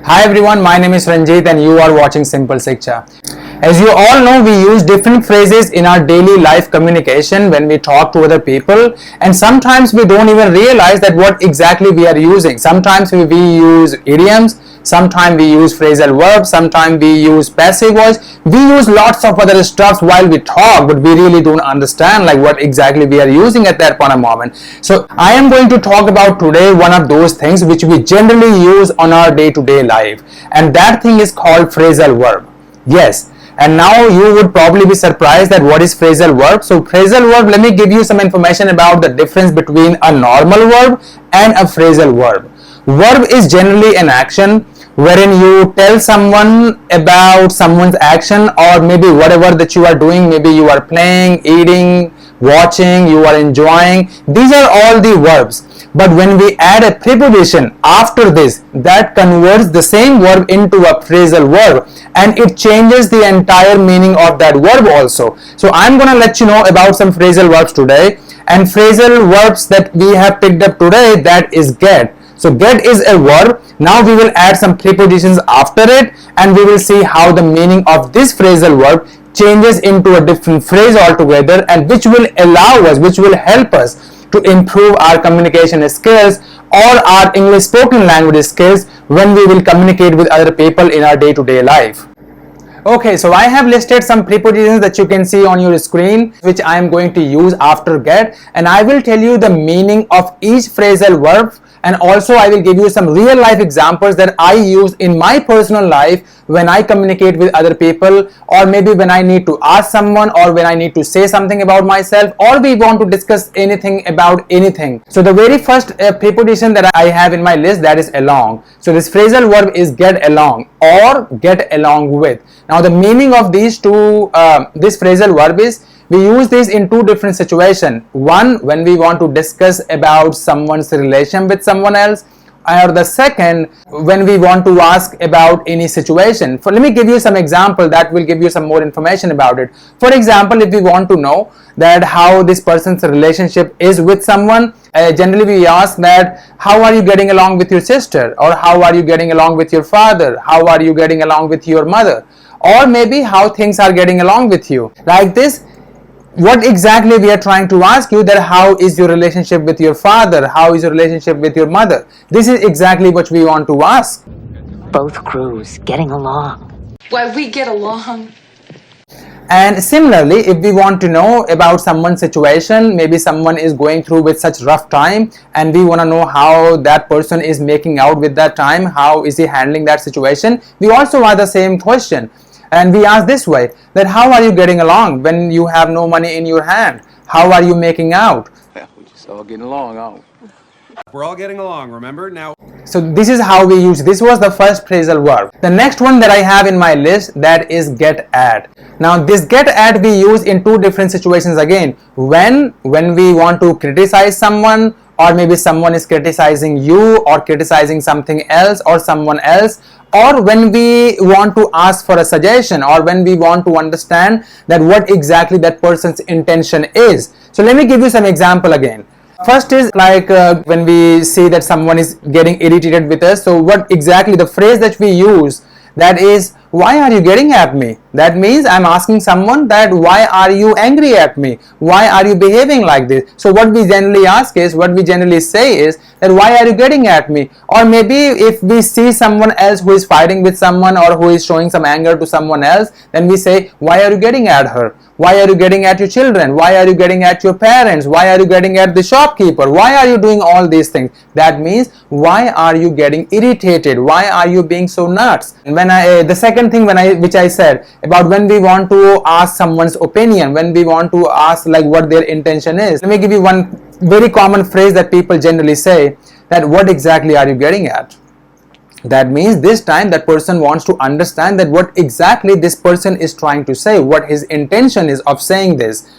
Hi everyone, my name is Ranjit and you are watching Simple Shiksha. As you all know, we use different phrases in our daily life communication when we talk to other people, and sometimes we don't even realize that what exactly we are using. Sometimes we use idioms, sometimes we use phrasal verbs, sometimes we use passive voice. We use lots of other stuff while we talk, but we really don't understand like what exactly we are using at that point of moment. So I am going to talk about today one of those things which we generally use on our day-to-day life, and that thing is called phrasal verb. Yes. And now you would probably be surprised that what is phrasal verb. So phrasal verb, let me give you some information about the difference between a normal verb and a phrasal verb. Verb is generally an action wherein you tell someone about someone's action or maybe whatever that you are doing. Maybe you are playing, eating, watching, you are enjoying. These are all the verbs. But when we add a preposition after this, that converts the same verb into a phrasal verb, and it changes the entire meaning of that verb also. So I'm going to let you know about some phrasal verbs today, and phrasal verbs that we have picked up today, that is get. So get is a verb. Now we will add some prepositions after it, and we will see how the meaning of this phrasal verb changes into a different phrase altogether, and which will allow us, which will help us to improve our communication skills or our English spoken language skills when we will communicate with other people in our day-to-day life. Okay, so I have listed some prepositions that you can see on your screen which I am going to use after get, and I will tell you the meaning of each phrasal verb, and also I will give you some real life examples that I use in my personal life when I communicate with other people, or maybe when I need to ask someone, or when I need to say something about myself, or we want to discuss anything about anything. So the very first preposition that I have in my list, that is along. So this phrasal verb is get along or get along with. Now the meaning of these two, this phrasal verb is, we use this in two different situations. One, when we want to discuss about someone's relation with someone else, or the second, when we want to ask about any situation. Let me give you some example that will give you some more information about it. For example, if we want to know that how this person's relationship is with someone, generally we ask that how are you getting along with your sister, or how are you getting along with your father, how are you getting along with your mother, or maybe how things are getting along with you. Like this, what exactly we are trying to ask you, that how is your relationship with your father, how is your relationship with your mother. This is exactly what we want to ask. Both crews getting along. Why, we get along. And similarly, if we want to know about someone's situation, maybe someone is going through with such rough time and we want to know how that person is making out with that time, how is he handling that situation, we also ask the same question. And we ask this way, that how are you getting along when you have no money in your hand? How are you making out? Yeah, we're just all getting along, aren't we? We're all getting along, remember? Now. So this is how we use. This was the first phrasal verb. The next one that I have in my list, that is get at. Now this get at we use in two different situations again. When we want to criticize someone, or maybe someone is criticizing you or criticizing something else or someone else, or when we want to ask for a suggestion, or when we want to understand that what exactly that person's intention is. So let me give you some example again. First is like when we see that someone is getting irritated with us. So what exactly the phrase that we use, that is, why are you getting at me? That means I'm asking someone that why are you angry at me? Why are you behaving like this? So what we generally ask is, what we generally say is that why are you getting at me? Or maybe if we see someone else who is fighting with someone or who is showing some anger to someone else, then we say, why are you getting at her? Why are you getting at your children? Why are you getting at your parents? Why are you getting at the shopkeeper? Why are you doing all these things? That means, why are you getting irritated? Why are you being so nuts? And when the second thing which I said about when we want to ask someone's opinion, when we want to ask like what their intention is. Let me give you one very common phrase that people generally say, that what exactly are you getting at? That means this time that person wants to understand that what exactly this person is trying to say, what his intention is of saying this.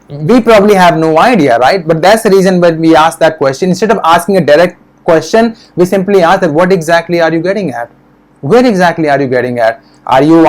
We probably have no idea, right? But that's the reason when we ask that question. Instead of asking a direct question, we simply ask that what exactly are you getting at? Where exactly are you getting at? Are you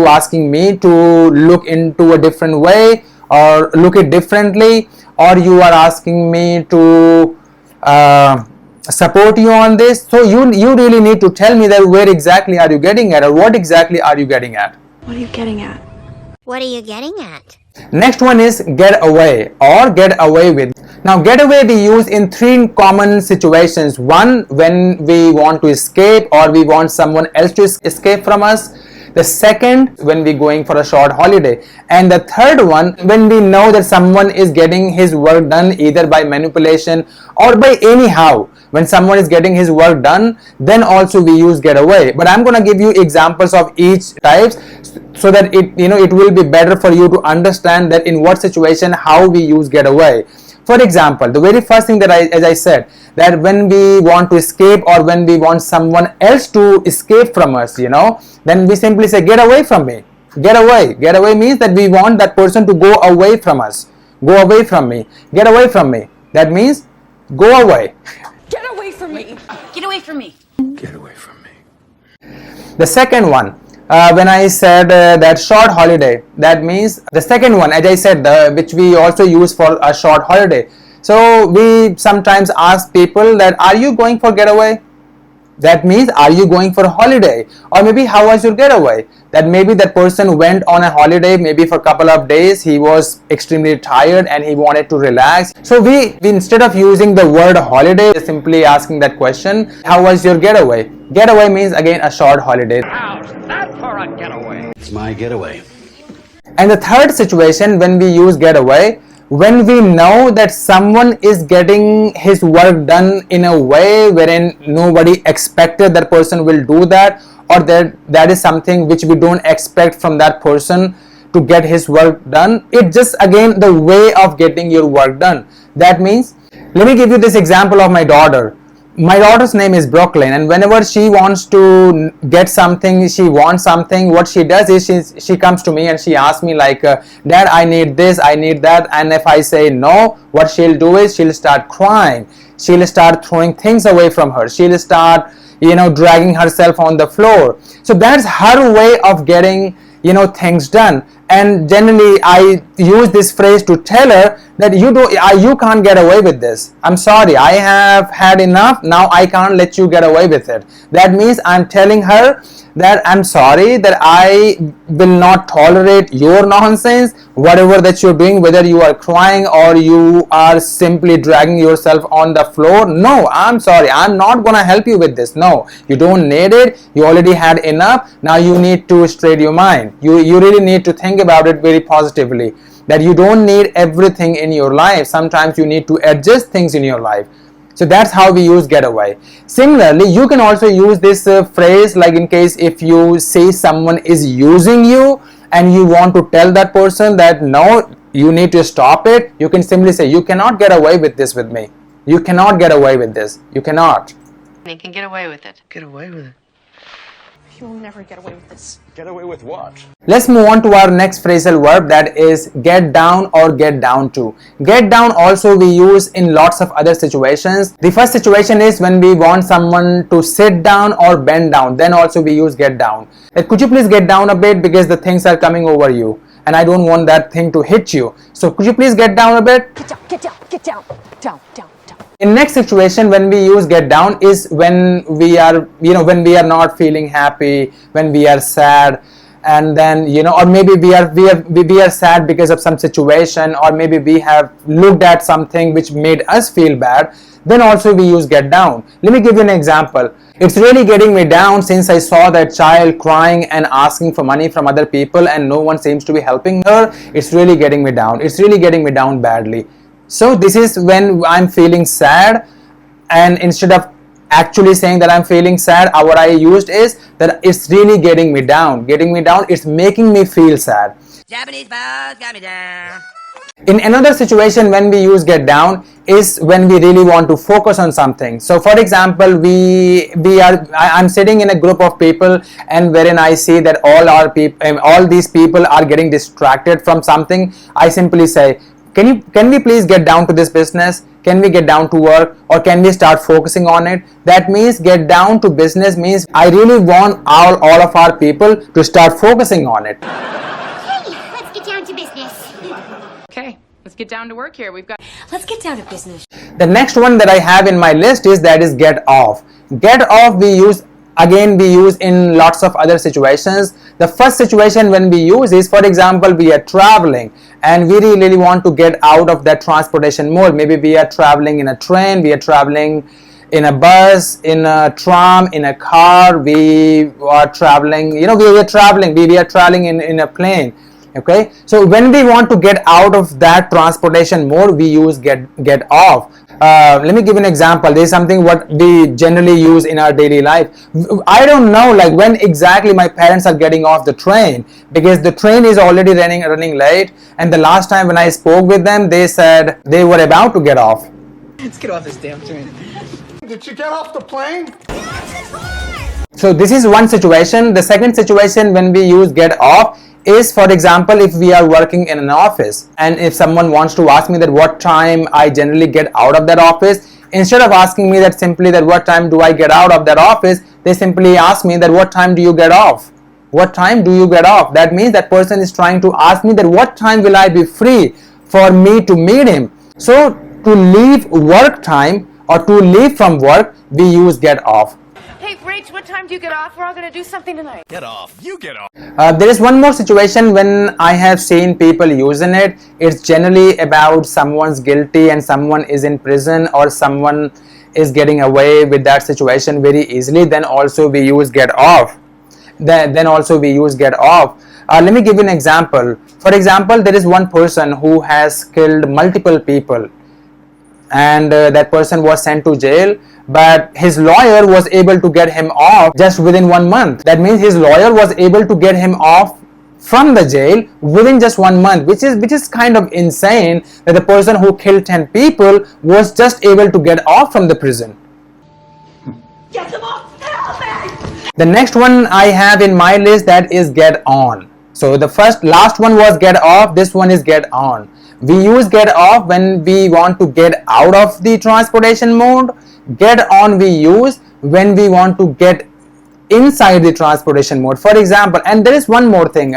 asking me to look into a different way, or look it differently, or you are asking me to support you on this. So you really need to tell me that where exactly are you getting at, or what exactly are you getting at. What are you getting at? What are you getting at? Next one is get away or get away with. Now get away we use in three common situations. One, when we want to escape or we want someone else to escape from us. The second, when we're going for a short holiday. And the third one, when we know that someone is getting his work done either by manipulation or by anyhow. When someone is getting his work done, then also we use get away. But I'm going to give you examples of each types so that it will be better for you to understand that in what situation how we use get away. For example, the very first thing that as I said, that when we want to escape or when we want someone else to escape from us, then we simply say, get away from me. Get away. Get away means that we want that person to go away from us. Go away from me. Get away from me. That means go away. Get away from me! Get away from me! Get away from me. The second one, when I said that short holiday, that means the second one, as I said, which we also use for a short holiday. So we sometimes ask people that, are you going for getaway? That means, are you going for a holiday? Or maybe, how was your getaway? That maybe that person went on a holiday maybe for a couple of days. He was extremely tired and he wanted to relax. So we instead of using the word holiday, simply asking that question, how was your getaway? Getaway means again a short holiday. How's that for a getaway? It's my getaway. And the third situation when we use getaway, when we know that someone is getting his work done in a way wherein nobody expected that person will do that, or that is something which we don't expect from that person to get his work done. It's just again the way of getting your work done. That means, let me give you this example of my daughter. My daughter's name is Brooklyn, and whenever she wants to get something, she wants something, what she does is she comes to me and she asks me like, Dad, I need this, I need that. And if I say no, what she'll do is she'll start crying. She'll start throwing things away from her. She'll start, dragging herself on the floor. So that's her way of getting, things done. And generally I use this phrase to tell her that you can't get away with this. I'm sorry, I have had enough. Now I can't let you get away with it. That means I'm telling her that I'm sorry, that I will not tolerate your nonsense, whatever that you're doing, whether you are crying or you are simply dragging yourself on the floor. No, I'm sorry, I'm not gonna help you with this. No, you don't need it. You already had enough. Now you need to straighten your mind. You really need to think about it very positively, that you don't need everything in your life. Sometimes you need to adjust things in your life. So that's how we use getaway. Similarly, you can also use this phrase like in case if you say someone is using you and you want to tell that person that no, you need to stop it. You can simply say, you cannot get away with this with me. You cannot get away with this. You cannot. You can get away with it. Get away with it. You will never get away with this. Get away with what? Let's move on to our next phrasal verb, that is get down or get down to. Get down also we use in lots of other situations. The first situation is when we want someone to sit down or bend down. Then also we use get down. Could you please get down a bit because the things are coming over you and I don't want that thing to hit you. So could you please get down a bit? Get down, get down, get down, down, down. In next situation when we use get down is when we are when we are not feeling happy, when we are sad, and then or maybe we are sad because of some situation, or maybe we have looked at something which made us feel bad. Then also we use get down. Let me give you an example. It's really getting me down since I saw that child crying and asking for money from other people and no one seems to be helping her. It's really getting me down. It's really getting me down badly. So this is when I'm feeling sad, and instead of actually saying that I'm feeling sad, what I used is that it's really getting me down. Getting me down, it's making me feel sad. Japanese balls got me down. In another situation when we use get down is when we really want to focus on something. So for example, I'm sitting in a group of people and wherein I see that all these people are getting distracted from something. I simply say, can we please get down to this business? Can we get down to work, or can we start focusing on it? That means get down to business means I really want all of our people to start focusing on it. Hey, let's get down to business. Okay, let's get down to work here. We've got Let's get down to business. The next one that I have in my list is get off. Get off we use in lots of other situations. The first situation when we use is, for example, we are traveling and we really want to get out of that transportation mode. Maybe we are traveling in a train, we are traveling in a bus, in a tram, in a car, we are traveling, we are traveling in a plane. Okay, so when we want to get out of that transportation mode, we use get off. Let me give an example. This is something what we generally use in our daily life. I don't know like when exactly my parents are getting off the train, because the train is already running late, and the last time when I spoke with them, they said they were about to get off. Let's get off this damn train. Did you get off the plane? So this is one situation. The second situation when we use get off is, for example, if we are working in an office and if someone wants to ask me that what time I generally get out of that office, instead of asking me that simply that what time do I get out of that office, they simply ask me that what time do you get off? What time do you get off? That means that person is trying to ask me that what time will I be free for me to meet him. So to leave work time or to leave from work, we use get off. Hey, Rach, what time do you get off? We're all gonna do something tonight. Get off. You get off. There is one more situation when I have seen people using it. It's generally about someone's guilty and someone is in prison or someone is getting away with that situation very easily. Then also we use get off. Then also we use get off. Let me give you an example. For example, there is one person who has killed multiple people, and that person was sent to jail, but his lawyer was able to get him off just within 1 month. That means his lawyer was able to get him off from the jail within just 1 month, which is kind of insane that the person who killed 10 people was just able to get off from the prison. Get them off! Help me! The next one I have in my list, that is get on. So the last one was get off, this one is get on. We use get off when we want to get out of the transportation mode. Get on we use when we want to get inside the transportation mode. For example, and there is one more thing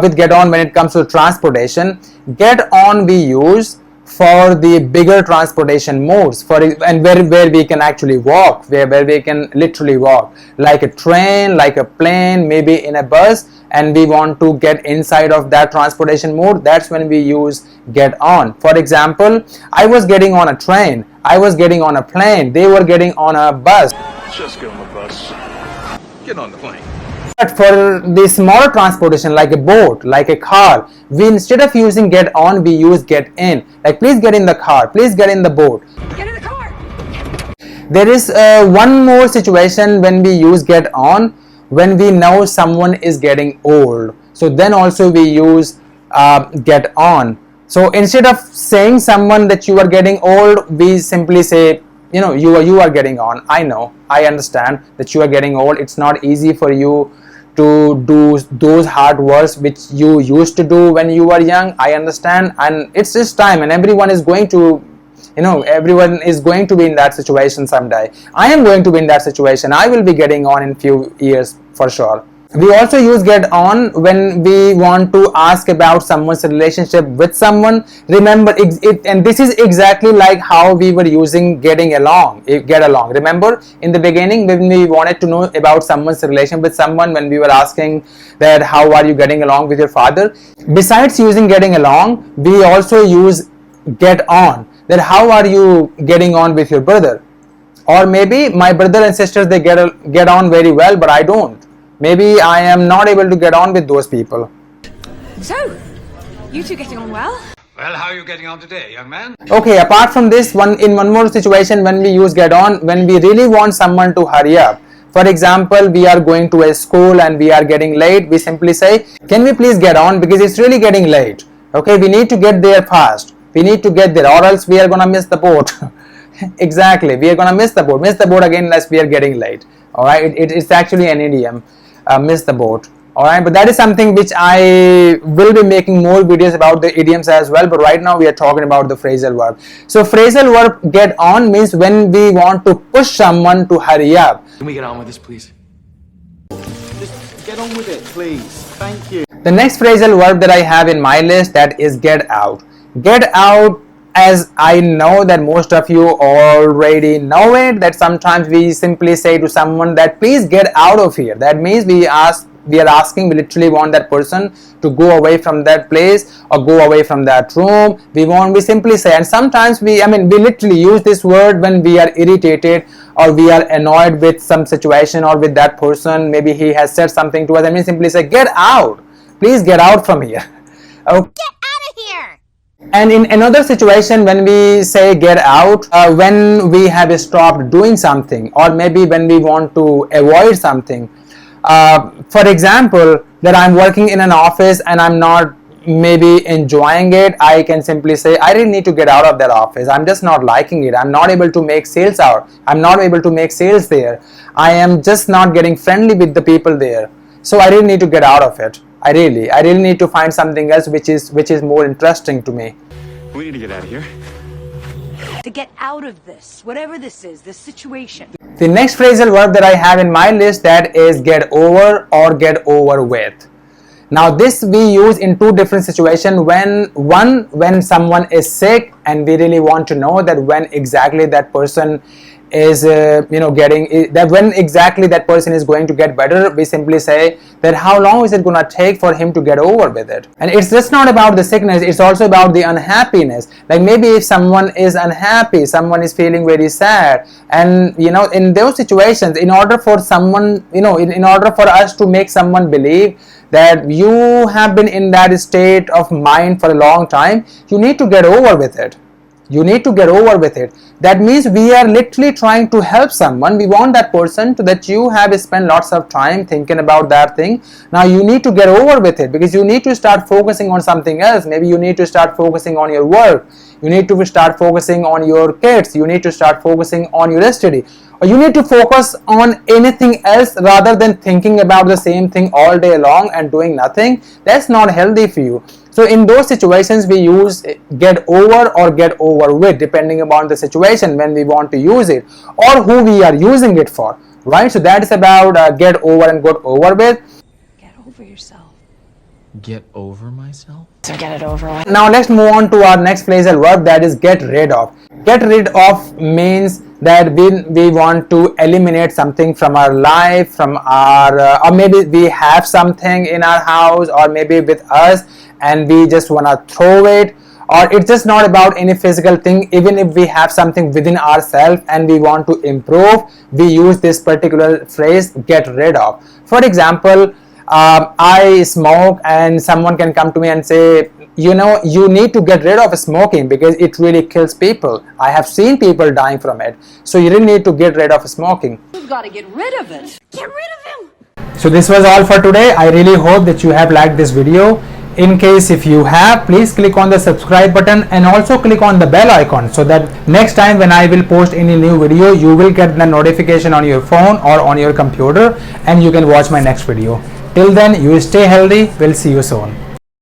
with get on when it comes to transportation. Get on we use for the bigger transportation modes, and where we can actually walk, where we can literally walk, like a train, like a plane, maybe in a bus, and we want to get inside of that transportation mode. That's when we use get on. For example, I was getting on a train, I was getting on a plane, they were getting on a bus. Just get on the bus. Get on the plane. But for the smaller transportation like a boat, like a car, we instead of using get on, we use get in. Like please get in the car, please get in the boat. Get in the car! There is one more situation when we use get on, when we know someone is getting old. So then also we use get on. So instead of saying someone that you are getting old, we simply say, you are getting on. I know, I understand that you are getting old. It's not easy for you to do those hard works which you used to do when you were young. I understand, and it's just time, and everyone is going to everyone is going to be in that situation someday. I am going to be in that situation. I will be getting on in few years for sure. We also use get on when we want to ask about someone's relationship with someone. Remember and this is exactly like how we were using get along. Remember in the beginning when we wanted to know about someone's relation with someone, when we were asking that how are you getting along with your father. Besides using getting along, we also use get on, that how are you getting on with your brother, or maybe my brother and sisters, they get on very well, but I don't. Maybe I am not able to get on with those people. So, you two getting on well? Well, how are you getting on today, young man? Okay, apart from this, one more situation when we use get on, when we really want someone to hurry up. For example, we are going to a school and we are getting late. We simply say, can we please get on because it's really getting late. Okay, we need to get there fast. We need to get there or else we are gonna miss the boat. Exactly, we are gonna miss the boat again unless we are getting late. Alright, it's actually an idiom. Miss the boat. Alright, but that is something which I will be making more videos about the idioms as well, but right now we are talking about the phrasal verb. So phrasal verb get on means when we want to push someone to hurry up. Can we get on with this, please? Just get on with it, please. Thank you. The next phrasal verb that I have in my list, that is get out. Get out as I know that most of you already know it, that sometimes we simply say to someone that please get out of here. That means we literally want that person to go away from that place or go away from that room. We simply say, and sometimes we literally use this word when we are irritated or we are annoyed with some situation or with that person. Maybe he has said something to us and we simply say, get out, please get out from here. Okay. Get out of here! And in another situation, when we say get out, when we have stopped doing something, or maybe when we want to avoid something. For example, that I'm working in an office and I'm not maybe enjoying it, I can simply say I really need to get out of that office. I'm just not liking it. I'm not able to make sales out. I'm not able to make sales there. I am just not getting friendly with the people there. So I really need to get out of it. I really need to find something else which is more interesting to me. We need to get out of here. To get out of this, whatever this is, this situation. The next phrasal verb that I have in my list, that is get over or get over with. Now this we use in two different situations. When someone is sick and we really want to know that when exactly that person is when exactly that person is going to get better, we simply say that how long is it going to take for him to get over with it. And it's just not about the sickness, it's also about the unhappiness. Like maybe if someone is unhappy, someone is feeling very sad, and in those situations, in order for someone, in order for us to make someone believe that you have been in that state of mind for a long time, you need to get over with it. You need to get over with it. That means we are literally trying to help someone. We want that person that you have spent lots of time thinking about that thing. Now you need to get over with it, because you need to start focusing on something else. Maybe you need to start focusing on your work. You need to start focusing on your kids. You need to start focusing on your study. Or you need to focus on anything else rather than thinking about the same thing all day long and doing nothing. That's not healthy for you. So in those situations we use get over or get over with, depending upon the situation when we want to use it or who we are using it for, right? So that is about get over and get over with. Get over yourself. Get over myself? So get it over with. Now let's move on to our next phrasal verb, that is get rid of. Get rid of means that we want to eliminate something from our life, from our or maybe we have something in our house or maybe with us and we just want to throw it, or it's just not about any physical thing. Even if we have something within ourselves and we want to improve, we use this particular phrase get rid of. For example, I smoke and someone can come to me and say, you need to get rid of smoking because it really kills people. I have seen people dying from it. So you really need to get rid of smoking. You've got to get rid of it. Get rid of him. So this was all for today. I really hope that you have liked this video. In case if you have, please click on the subscribe button and also click on the bell icon so that next time when I will post any new video, you will get the notification on your phone or on your computer and you can watch my next video. Till then, you stay healthy. We'll see you soon.